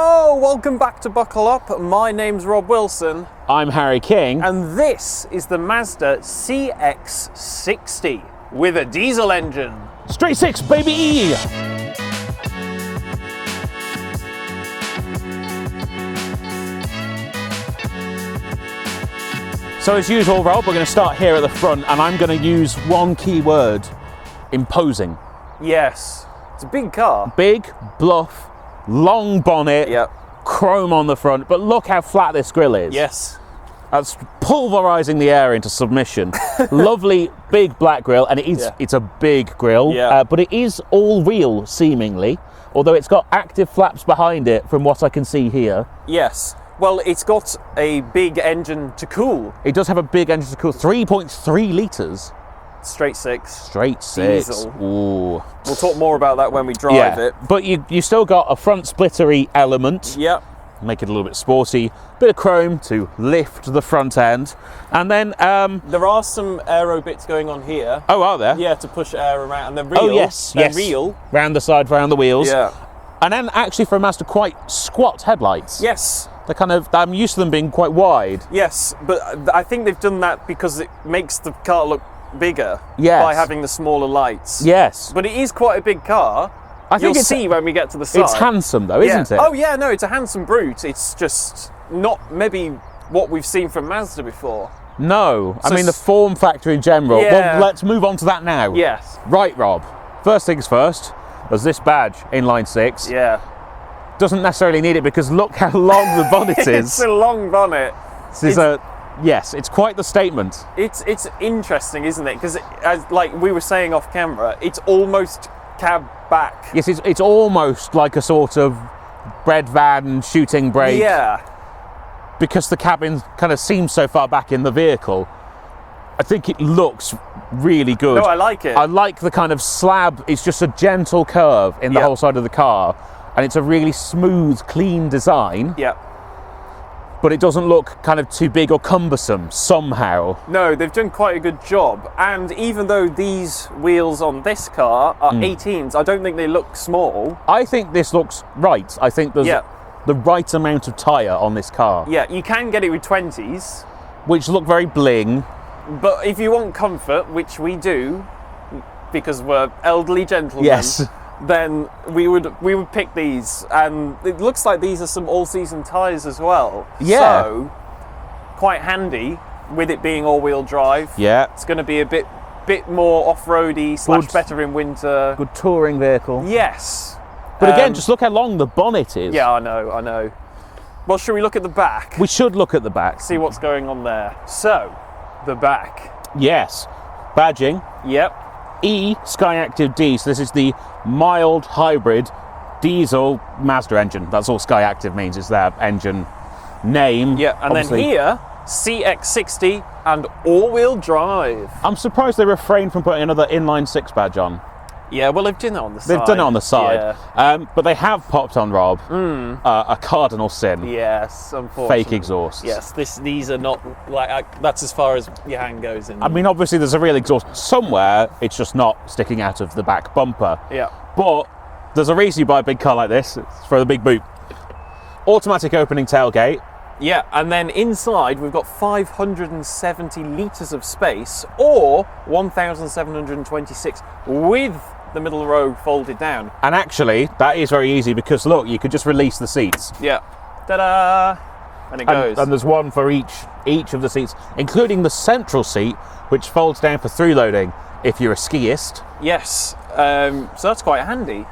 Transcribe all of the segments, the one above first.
Hello, welcome back to Buckle Up. My name's Rob Wilson. I'm Harry King. And this is the Mazda CX-60 with a diesel engine. Straight six, baby! So as usual, Rob, we're going to start here at the front and I'm going to use one key word, imposing. Yes, it's a big car. Big, bluff, long bonnet, Yep. chrome on the front, but look how flat this grille is. Yes. That's pulverising the air into submission. Lovely big black grille, and it's a big grille, but it is all wheel seemingly, although it's got active flaps behind it from what I can see here. Yes. Well, it's got a big engine to cool. It does have a big engine to cool, 3.3 litres. Straight six. Straight six. Diesel. Ooh. We'll talk more about that when we drive it. But you still got a front splittery element. Yep. Make it a little bit sporty. Bit of chrome to lift the front end. And then... there are some aero bits going on here. Oh, are there? Yeah, to push air around. And they're real. Oh, yes. Real. Round the side, round the wheels. Yeah. And then actually for a Mazda, quite squat headlights. Yes. They're kind of, I'm used to them being quite wide. Yes, but I think they've done that because it makes the car look bigger by having the smaller lights. Yes. But it is quite a big car. You'll see when we get to the side. It's handsome though, isn't it? Oh yeah, no, it's a handsome brute. It's just not maybe what we've seen from Mazda before. No, So I mean the form factor in general. Yeah. Well, let's move on to that now. Yes. Right, Rob. First things first, there's this badge, inline six. Yeah. Doesn't necessarily need it because look how long the bonnet is. It's a long bonnet. Yes, it's quite the statement. It's interesting, isn't it? Because like we were saying off camera, it's almost cab back. Yes, it's almost like a sort of bread van shooting brake. Yeah. Because the cabin kind of seems so far back in the vehicle. I think it looks really good. No, I like it. I like the kind of slab. It's just a gentle curve in the whole side of the car. And it's a really smooth, clean design. Yeah. But it doesn't look kind of too big or cumbersome somehow. No, they've done quite a good job. And even though these wheels on this car are 18s, I don't think they look small. I think this looks right. I think there's the right amount of tyre on this car. Yeah, you can get it with 20s. Which look very bling. But if you want comfort, which we do, because we're elderly gentlemen, then we would pick these. And it looks like these are some all-season tyres as well. Yeah. So, quite handy with it being all-wheel drive. Yeah. It's going to be a bit more off-roady / better in winter. Good touring vehicle. Yes. But again, just look how long the bonnet is. Yeah, I know. Well, should we look at the back? We should look at the back. See what's going on there. So, the back. Yes. Badging. Yep. E Skyactiv D. So this is the mild hybrid diesel Mazda engine. That's all Skyactiv means, is their engine name. Yeah, and obviously. then here, CX-60 and all-wheel drive. I'm surprised they refrained from putting another inline six badge on. Yeah, well, they've done it on the side. They've done it on the side. Yeah. But they have popped on, Rob, a cardinal sin. Yes, unfortunately. Fake exhaust. Yes, these are not, like, that's as far as your hand goes in. I mean, obviously there's a real exhaust somewhere, it's just not sticking out of the back bumper. Yeah. But there's a reason you buy a big car like this, it's for the big boot. Automatic opening tailgate. Yeah, and then inside we've got 570 litres of space, or 1,726 with the middle row folded down. And actually, that is very easy because look, you could just release the seats. Yeah. Ta-da! And it goes. And there's one for each of the seats, including the central seat, which folds down for through loading if you're a skiist. Yes, so that's quite handy.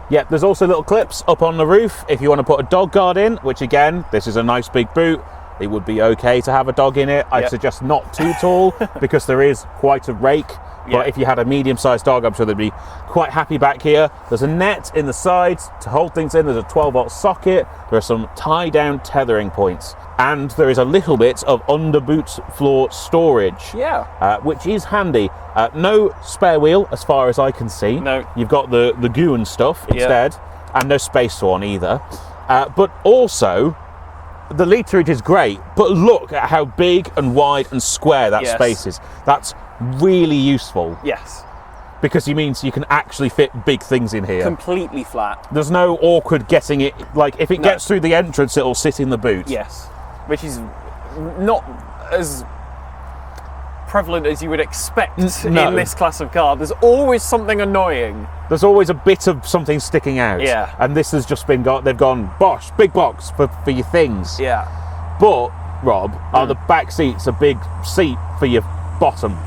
Yeah, there's also little clips up on the roof if you want to put a dog guard in, which again, this is a nice big boot. It would be okay to have a dog in it. I'd suggest not too tall because there is quite a rake. But if you had a medium-sized dog, I'm sure they'd be quite happy back here. There's a net in the sides to hold things in. There's a 12-volt socket. There are some tie-down tethering points. And there is a little bit of under-boot floor storage, which is handy. No spare wheel, as far as I can see. No. You've got the goo and stuff instead, and no space swan either. But also, the literage is great, but look at how big and wide and square that space is. That's really useful. Yes. because he means you can actually fit big things in here. Completely flat. There's no awkward getting it, like if it gets through the entrance, it'll sit in the boot. Yes, which is not as prevalent as you would expect in this class of car. There's always something annoying. There's always a bit of something sticking out. Yeah. And this has just been they've gone, bosh, big box for your things. Yeah. But, Rob, are the back seats a big seat for your bottom?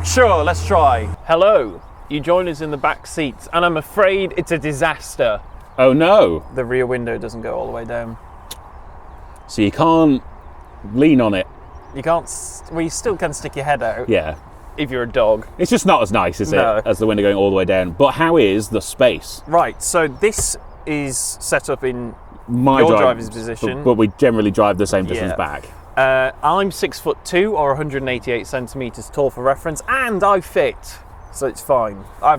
Sure, let's try. Hello, you join us in the back seat, and I'm afraid it's a disaster. Oh no. The rear window doesn't go all the way down. So you can't lean on it. You can't, well, you still can stick your head out. Yeah. If you're a dog. It's just not as nice, is it, as the window going all the way down. But how is the space? Right, so this is set up in your driver's position. But we generally drive the same distance back. I'm 6'2" or 188 centimeters tall for reference, and I fit, so it's fine. I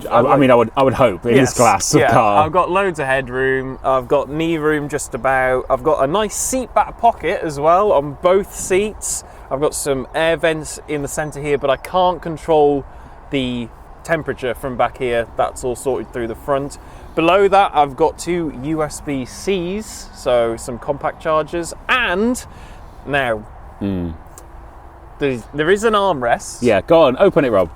would hope in this class of car. I've got loads of headroom. I've got knee room just about. I've got a nice seat back pocket as well on both seats. I've got some air vents in the centre here, but I can't control the temperature from back here. That's all sorted through the front. Below that, I've got 2 USB-Cs, so some compact chargers, and now there is an armrest. Yeah, go on, open it, Rob.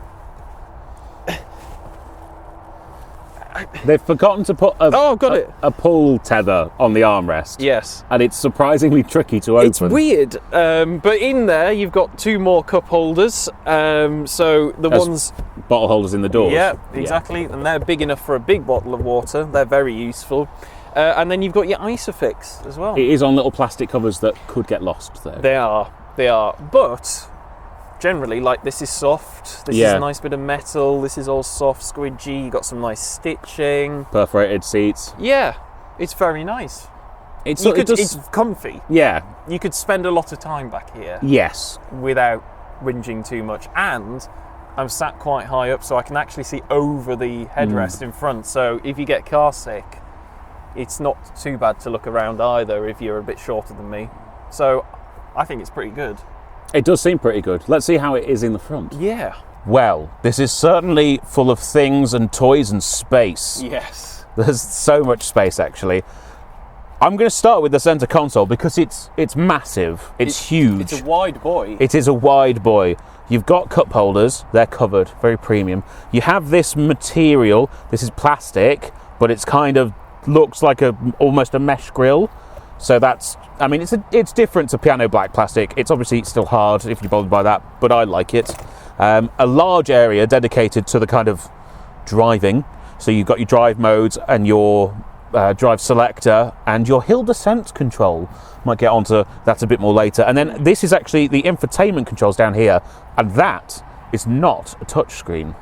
They've forgotten to put a pull tether on the armrest. Yes. And it's surprisingly tricky to open. It's weird, but in there you've got 2 more cup holders. So the ones... Bottle holders in the doors. Yeah, exactly. Yeah. And they're big enough for a big bottle of water. They're very useful. And then you've got your Isofix as well. It is on little plastic covers that could get lost, though. They are. But... generally, like, this is soft, this is a nice bit of metal, this is all soft, squidgy, you got some nice stitching. Perforated seats. Yeah, it's very nice. It's comfy. Yeah. You could spend a lot of time back here. Yes. Without whinging too much. And I'm sat quite high up, so I can actually see over the headrest in front. So if you get car sick, it's not too bad to look around either if you're a bit shorter than me. So I think it's pretty good. It does seem pretty good. Let's see how it is in the front. Yeah. Well, this is certainly full of things and toys and space. Yes. There's so much space, actually. I'm going to start with the centre console because it's massive. It's huge. It's a wide boy. It is a wide boy. You've got cup holders. They're covered, very premium. You have this material. This is plastic, but it's kind of looks like almost a mesh grille. So that's, I mean, it's different to piano black plastic. It's obviously still hard if you're bothered by that, but I like it. A large area dedicated to the kind of driving. So you've got your drive modes and your drive selector and your hill descent control. Might get onto that a bit more later. And then this is actually the infotainment controls down here, and that is not a touch screen.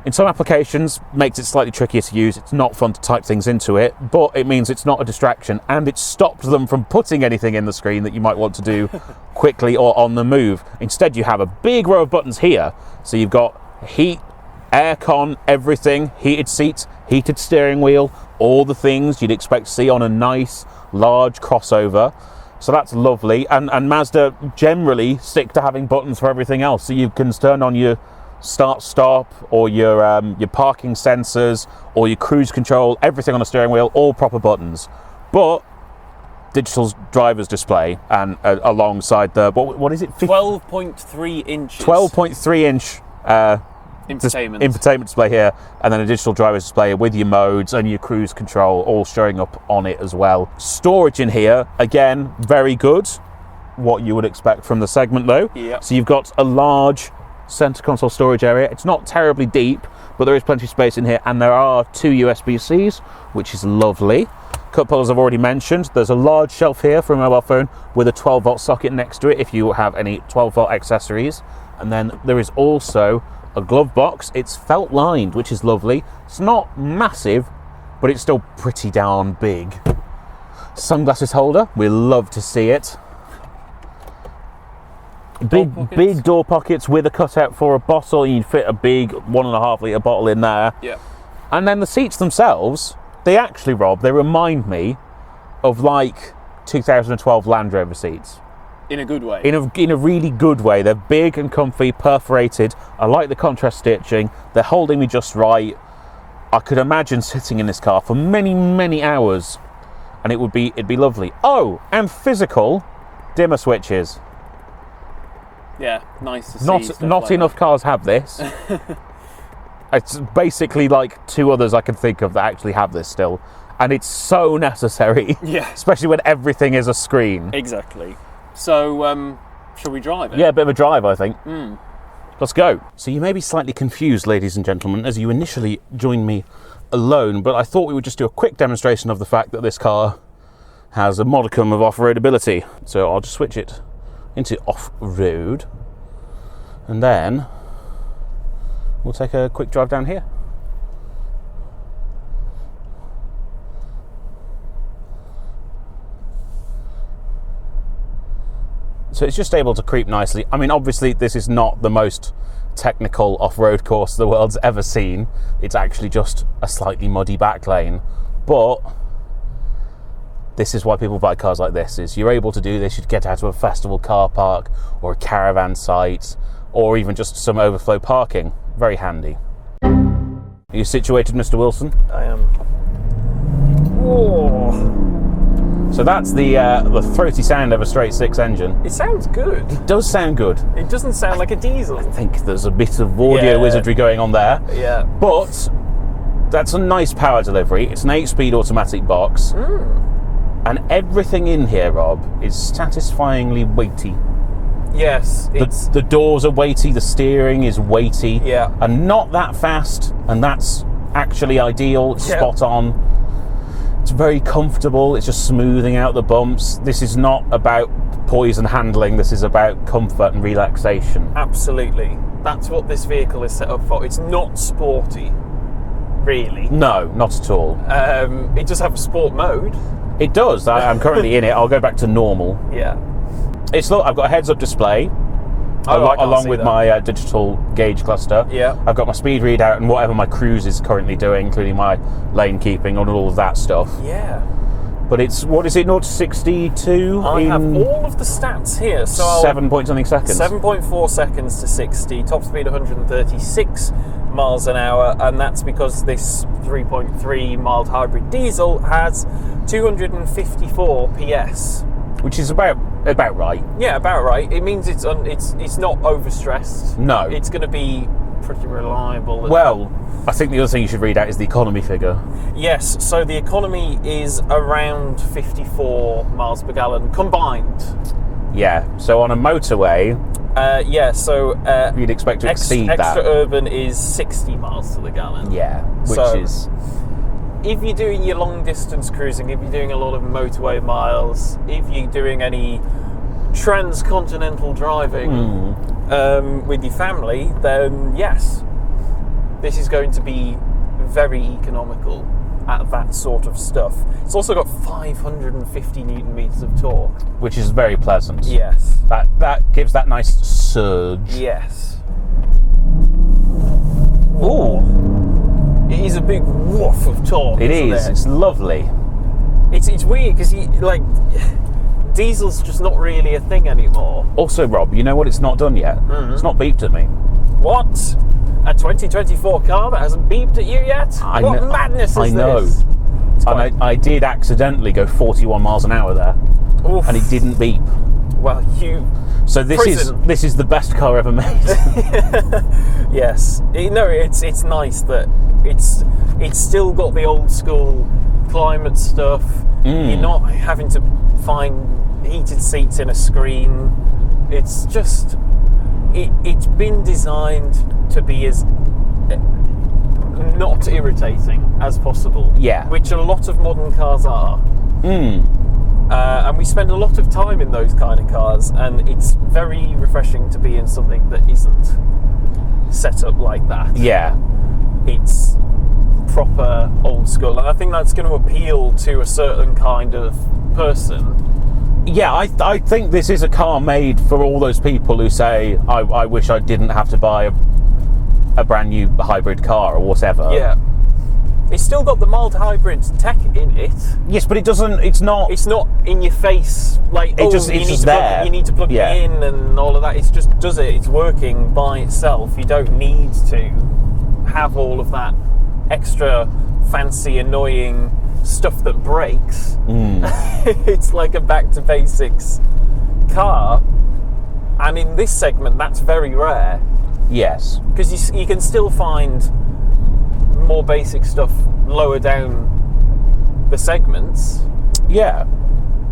In some applications, makes it slightly trickier to use. It's not fun to type things into it, but it means it's not a distraction, and it stopped them from putting anything in the screen that you might want to do quickly or on the move. Instead, you have a big row of buttons here. So you've got heat, aircon, everything, heated seats, heated steering wheel, all the things you'd expect to see on a nice, large crossover. So that's lovely. And Mazda generally stick to having buttons for everything else. So you can turn on your start stop or your parking sensors or your cruise control, everything on a steering wheel, all proper buttons. But digital driver's display and alongside the what is it, 12.3 inches 12.3 inch infotainment display here, and then a digital driver's display with your modes and your cruise control all showing up on it as well. Storage in here, again, very good, what you would expect from the segment though. Yep. So you've got a large center console storage area. It's not terribly deep, but there is plenty of space in here, and there are 2 USB-Cs, which is lovely. Cup holders I've already mentioned. There's a large shelf here for a mobile phone with a 12-volt socket next to it if you have any 12-volt accessories. And then there is also a glove box. It's felt lined, which is lovely. It's not massive, but it's still pretty darn big. Sunglasses holder, we love to see it. Big door pockets with a cutout for a bottle. You'd fit a big 1.5 litre bottle in there. Yeah. And then the seats themselves, they actually, Rob, they remind me of like 2012 Land Rover seats. In a good way. In a really good way. They're big and comfy, perforated. I like the contrast stitching. They're holding me just right. I could imagine sitting in this car for many, many hours, and it'd be lovely. Oh, and physical dimmer switches. Yeah, nice to see. Not like enough cars have this. It's basically like two others I can think of that actually have this still, and it's so necessary. Yeah, especially when everything is a screen. Exactly. So, shall we drive it? Yeah, a bit of a drive, I think. Mm. Let's go. So you may be slightly confused, ladies and gentlemen, as you initially joined me alone, but I thought we would just do a quick demonstration of the fact that this car has a modicum of off-road ability. So I'll just switch it into off-road, and then we'll take a quick drive down here. So it's just able to creep nicely. I mean, obviously this is not the most technical off-road course the world's ever seen. It's actually just a slightly muddy back lane, but this is why people buy cars like this, is you're able to do this. You'd get out to a festival car park or a caravan site, or even just some overflow parking. Very handy. Are you situated, Mr. Wilson? I am. Whoa. So that's the throaty sound of a straight six engine. It sounds good. It does sound good. It doesn't sound like a diesel. I think there's a bit of audio wizardry going on there. Yeah. But that's a nice power delivery. It's an 8-speed automatic box. And everything in here, Rob, is satisfyingly weighty. Yes. The doors are weighty, the steering is weighty. Yeah. And not that fast, and that's actually ideal. It's spot on. It's very comfortable. It's just smoothing out the bumps. This is not about poise and handling. This is about comfort and relaxation. Absolutely. That's what this vehicle is set up for. It's not sporty, really. No, not at all. It does have a sport mode. It does. I'm currently in it. I'll go back to normal. Yeah. I've got a heads-up display. Along with my digital gauge cluster. Yeah. I've got my speed readout and whatever my cruise is currently doing, including my lane keeping and all of that stuff. Yeah. But it's, what is it, 0 to 62? I have all of the stats here. So 7 point something seconds. 7.4 seconds to 60, top speed 136 miles an hour, and that's because this 3.3 mild hybrid diesel has 254 PS. Which is about right. Yeah, about right. It means it's not overstressed. No. It's going to be pretty reliable. Well, I think the other thing you should read out is the economy figure. Yes, so the economy is around 54 miles per gallon combined. Yeah, so on a motorway, you'd expect to exceed that. Extra urban is 60 miles to the gallon. Yeah, which is... If you're doing your long distance cruising, if you're doing a lot of motorway miles, if you're doing any transcontinental driving with your family, then yes, this is going to be very economical at that sort of stuff. It's also got 550 newton meters of torque, which is very pleasant. Yes. That gives that nice surge. Yes. Ooh. It is a big woof of torque. It is. It's lovely. It's weird because diesel's just not really a thing anymore. Also, Rob, you know what? It's not done yet. It's not beeped at me. What? A 2024 car that hasn't beeped at you yet? What madness is this? I know. And I did accidentally go 41 miles an hour there. Oof. And it didn't beep. Well, So this is the best car ever made. Yes. It's nice that it's still got the old school climate stuff. You're not having to find heated seats in a screen. It's just it's been designed to be as not irritating as possible. Yeah. Which a lot of modern cars are. And we spend a lot of time in those kind of cars, and it's very refreshing to be in something that isn't set up like that. Yeah. It's proper old school, and I think that's going to appeal to a certain kind of person. Yeah, I think this is a car made for all those people who say, I wish I didn't have to buy a brand new hybrid car or whatever. Yeah. It's still got the mild hybrid tech in it. Yes, but it doesn't. It's not in your face. Like it's just there. You need to plug it in and all of that. It's just does it. It's working by itself. You don't need to have all of that extra fancy, annoying stuff that breaks. It's like a back to basics car, and in this segment, that's very rare. Yes, because you can still find more basic stuff lower down the segments. Yeah.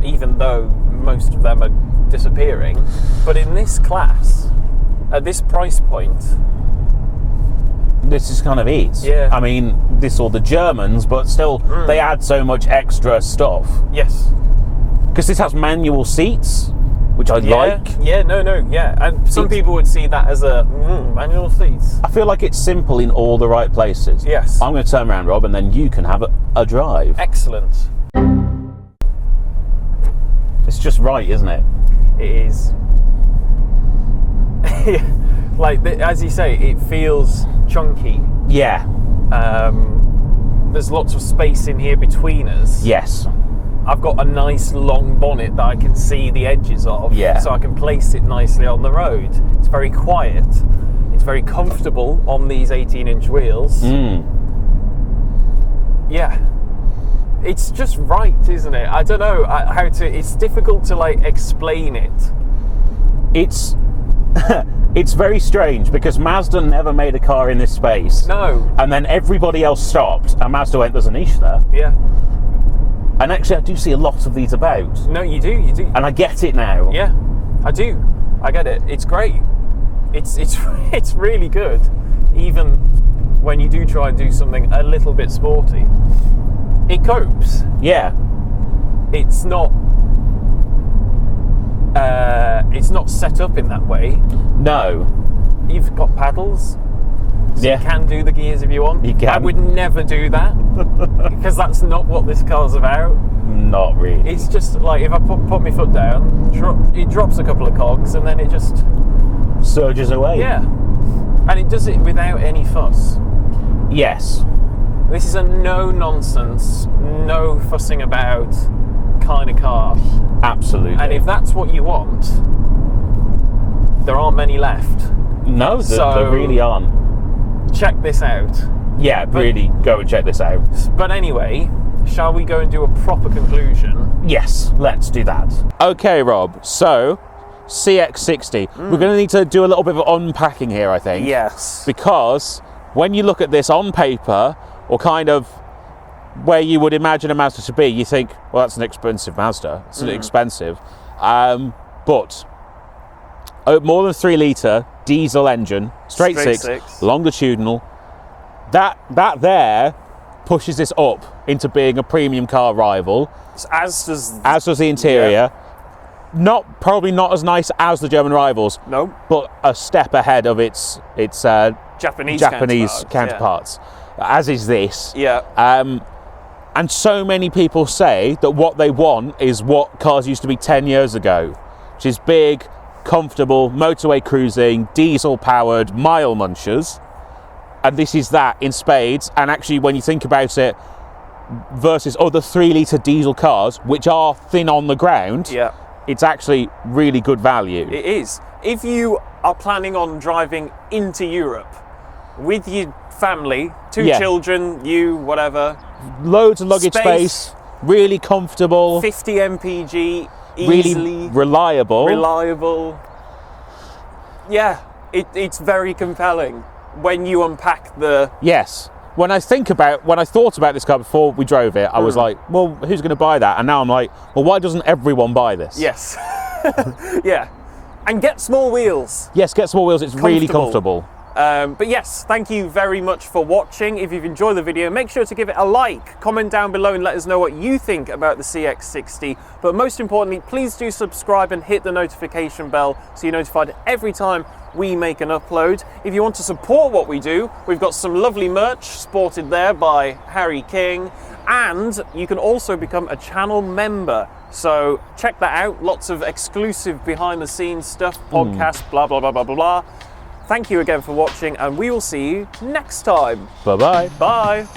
Even though most of them are disappearing. But in this class, at this price point, this is kind of it. Yeah. I mean, this or the Germans, but still, they add so much extra stuff. Yes. Because this has manual seats, which I like. Yeah, yeah. And some people would see that as a manual seats. I feel like it's simple in all the right places. Yes. I'm going to turn around, Rob, and then you can have a drive. Excellent. It's just right, isn't it? It is. Like, as you say, it feels chunky. Yeah. There's lots of space in here between us. Yes. I've got a nice long bonnet that I can see the edges of, so I can place it nicely on the road. It's very quiet. It's very comfortable on these 18-inch wheels. Yeah. It's just right, isn't it? I don't know how to... It's difficult to, like, explain it. It's... It's very strange because Mazda never made a car in this space. No. And then everybody else stopped, and Mazda went, there's a niche there. Yeah. And actually, I do see a lot of these about. No, you do. And I get it now. Yeah, I do. I get it. It's great. It's really good, even when you do try and do something a little bit sporty. It copes. Yeah. It's not set up in that way. No. You've got paddles. So you can do the gears if you want. You can. I would never do that because that's not what this car's about. Not really. It's just like if I put my foot down, it drops a couple of cogs and then it just surges away. Yeah, and it does it without any fuss. Yes. This is a no nonsense, no fussing about kind of car. Absolutely. And if that's what you want, there aren't many left. No, there really aren't. Check this out. Yeah, really go and check this out. But anyway, shall we go and do a proper conclusion? Yes, let's do that. Okay, Rob, so CX-60. We're going to need to do a little bit of unpacking here, I think. Yes. Because when you look at this on paper, or kind of where you would imagine a Mazda to be, you think, well, that's an expensive Mazda. It's expensive. But more than 3 litre diesel engine, straight six, longitudinal. That there pushes this up into being a premium car rival. As does the interior. Yeah. Probably not as nice as the German rivals. No. But a step ahead of its Japanese counterparts. As is this. Yeah. And so many people say that what they want is what cars used to be 10 years ago, which is big, comfortable, motorway cruising, diesel-powered mile munchers. And this is that in spades. And actually, when you think about it, versus other 3-litre diesel cars, which are thin on the ground, it's actually really good value. It is. If you are planning on driving into Europe with your family, 2 children, you, whatever. Loads of luggage space, really comfortable. 50 mpg, easily. Really reliable. Yeah, it's very compelling when you unpack the... Yes. When I thought about this car before we drove it, I was like, well, who's going to buy that? And now I'm like, well, why doesn't everyone buy this? Yes. Yeah. And get small wheels. Yes, get small wheels. It's really comfortable. But yes, thank you very much for watching. If you've enjoyed the video, make sure to give it a like, comment down below and let us know what you think about the CX-60. But most importantly, please do subscribe and hit the notification bell so you're notified every time we make an upload. If you want to support what we do, we've got some lovely merch sported there by Harry King, and you can also become a channel member. So check that out. Lots of exclusive behind the scenes stuff, podcasts, blah, blah, blah, blah, blah, blah. Thank you again for watching, and we will see you next time. Bye-bye. Bye.